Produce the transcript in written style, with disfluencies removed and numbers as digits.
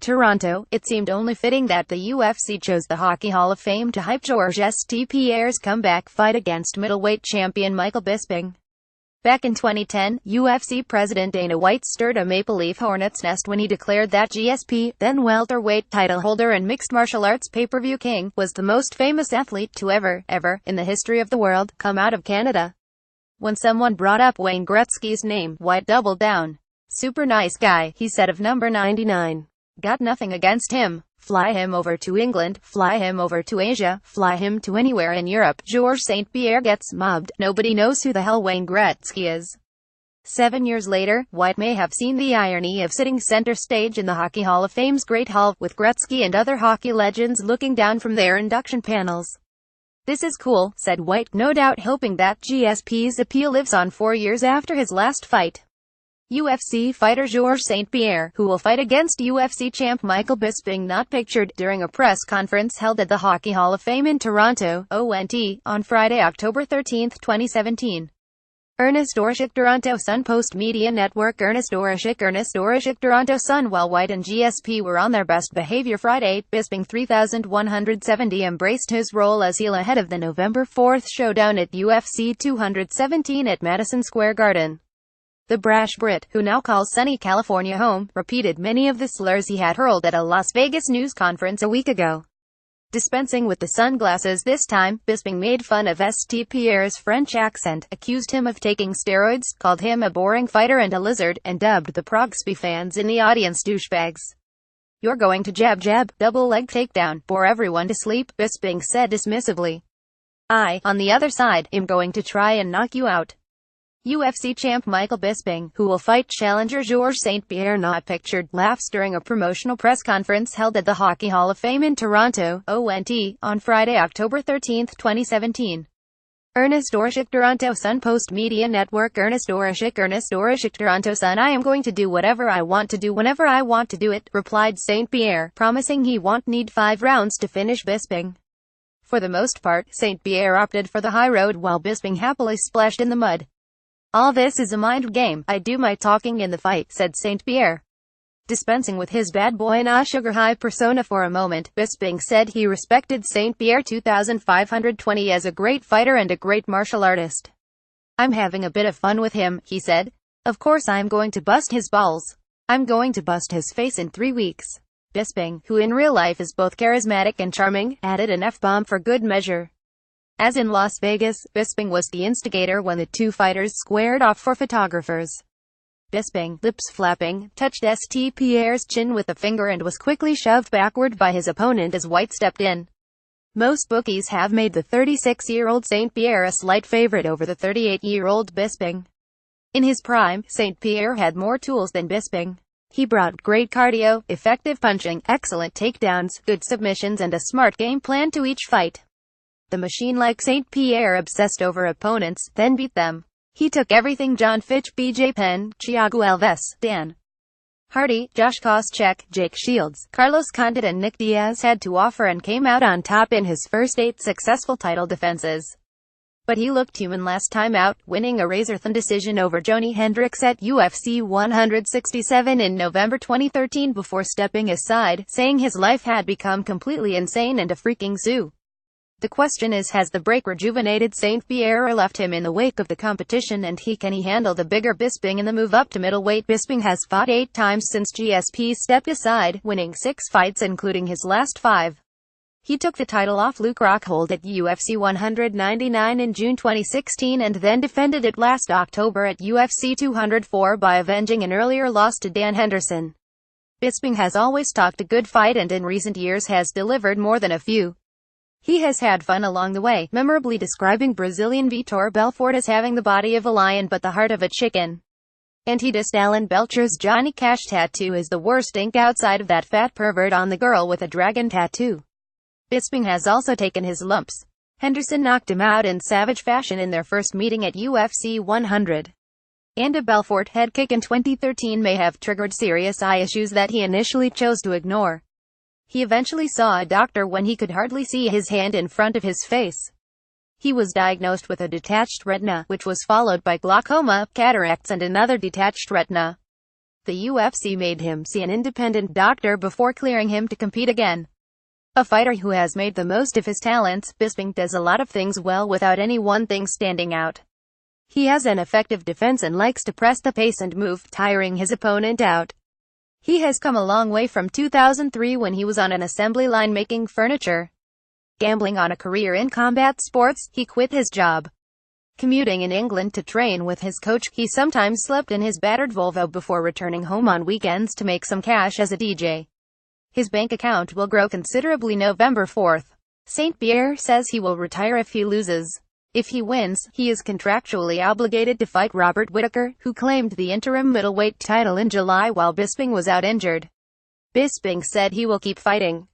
Toronto, it seemed only fitting that the UFC chose the Hockey Hall of Fame to hype Georges St. Pierre's comeback fight against middleweight champion Michael Bisping. Back in 2010, UFC President Dana White stirred a Maple Leaf Hornets nest when he declared that GSP, then welterweight title holder and mixed martial arts pay-per-view king, was the most famous athlete to ever, in the history of the world, come out of Canada. When someone brought up Wayne Gretzky's name, White doubled down. "Super nice guy," he said of number 99. "Got nothing against him. Fly him over to England, fly him over to Asia, fly him to anywhere in Europe. Georges St. Pierre gets mobbed. Nobody knows who the hell Wayne Gretzky is." 7 years later, White may have seen the irony of sitting center stage in the Hockey Hall of Fame's Great Hall, with Gretzky and other hockey legends looking down from their induction panels. "This is cool," said White, no doubt hoping that GSP's appeal lives on 4 years after his last fight. UFC fighter Georges St. Pierre, who will fight against UFC champ Michael Bisping, not pictured during a press conference held at the Hockey Hall of Fame in Toronto, ONT, on Friday, October 13, 2017. Ernest Orshik, Toronto Sun Post Media Network. Ernest Orshik, Toronto Sun. While White and GSP were on their best behavior Friday, Bisping 3170 embraced his role as heel ahead of the November 4 showdown at UFC 217 at Madison Square Garden. The brash Brit, who now calls sunny California home, repeated many of the slurs he had hurled at a Las Vegas news conference a week ago. Dispensing with the sunglasses this time, Bisping made fun of St. Pierre's French accent, accused him of taking steroids, called him a boring fighter and a lizard, and dubbed the Progsby fans in the audience douchebags. "You're going to jab, double leg takedown, bore everyone to sleep," Bisping said dismissively. "I, on the other side, am going to try and knock you out." UFC champ Michael Bisping, who will fight challenger Georges St. Pierre not pictured, laughs during a promotional press conference held at the Hockey Hall of Fame in Toronto, ONT, on Friday, October 13, 2017. Ernest Orshik, Toronto Sun Post Media Network. Ernest Orshik, Toronto Sun. "I am going to do whatever I want to do whenever I want to do it," replied St. Pierre, promising he won't need 5 rounds to finish Bisping. For the most part, St. Pierre opted for the high road while Bisping happily splashed in the mud. "All this is a mind game. I do my talking in the fight," said St. Pierre. Dispensing with his bad boy nah sugar high persona for a moment, Bisping said he respected St. Pierre 2520 as a great fighter and a great martial artist. "I'm having a bit of fun with him," he said. "Of course I'm going to bust his balls. I'm going to bust his face in 3 weeks." Bisping, who in real life is both charismatic and charming, added an F-bomb for good measure. As in Las Vegas, Bisping was the instigator when the two fighters squared off for photographers. Bisping, lips flapping, touched St. Pierre's chin with a finger and was quickly shoved backward by his opponent as White stepped in. Most bookies have made the 36-year-old St. Pierre a slight favorite over the 38-year-old Bisping. In his prime, St. Pierre had more tools than Bisping. He brought great cardio, effective punching, excellent takedowns, good submissions and a smart game plan to each fight. The machine-like St. Pierre obsessed over opponents, then beat them. He took everything John Fitch, BJ Penn, Thiago Alves, Dan Hardy, Josh Koscheck, Jake Shields, Carlos Condit and Nick Diaz had to offer and came out on top in his first 8 successful title defenses. But he looked human last time out, winning a razor-thin decision over Johnny Hendricks at UFC 167 in November 2013 before stepping aside, saying his life had become completely insane and a freaking zoo. The question is, has the break rejuvenated St. Pierre or left him in the wake of the competition, and can he handle the bigger Bisping in the move up to middleweight? Bisping has fought 8 times since GSP stepped aside, winning 6 fights including his last 5. He took the title off Luke Rockhold at UFC 199 in June 2016 and then defended it last October at UFC 204 by avenging an earlier loss to Dan Henderson. Bisping has always talked a good fight and in recent years has delivered more than a few. He has had fun along the way, memorably describing Brazilian Vitor Belfort as having the body of a lion but the heart of a chicken. And he dissed Alan Belcher's Johnny Cash tattoo is the worst ink outside of that fat pervert on the girl with a dragon tattoo. Bisping has also taken his lumps. Henderson knocked him out in savage fashion in their first meeting at UFC 100. And a Belfort head kick in 2013 may have triggered serious eye issues that he initially chose to ignore. He eventually saw a doctor when he could hardly see his hand in front of his face. He was diagnosed with a detached retina, which was followed by glaucoma, cataracts and another detached retina. The UFC made him see an independent doctor before clearing him to compete again. A fighter who has made the most of his talents, Bisping does a lot of things well without any one thing standing out. He has an effective defense and likes to press the pace and move, tiring his opponent out. He has come a long way from 2003 when he was on an assembly line making furniture. Gambling on a career in combat sports, he quit his job. Commuting in England to train with his coach, he sometimes slept in his battered Volvo before returning home on weekends to make some cash as a DJ. His bank account will grow considerably November 4th. St. Pierre says he will retire if he loses. If he wins, he is contractually obligated to fight Robert Whittaker, who claimed the interim middleweight title in July while Bisping was out injured. Bisping said he will keep fighting.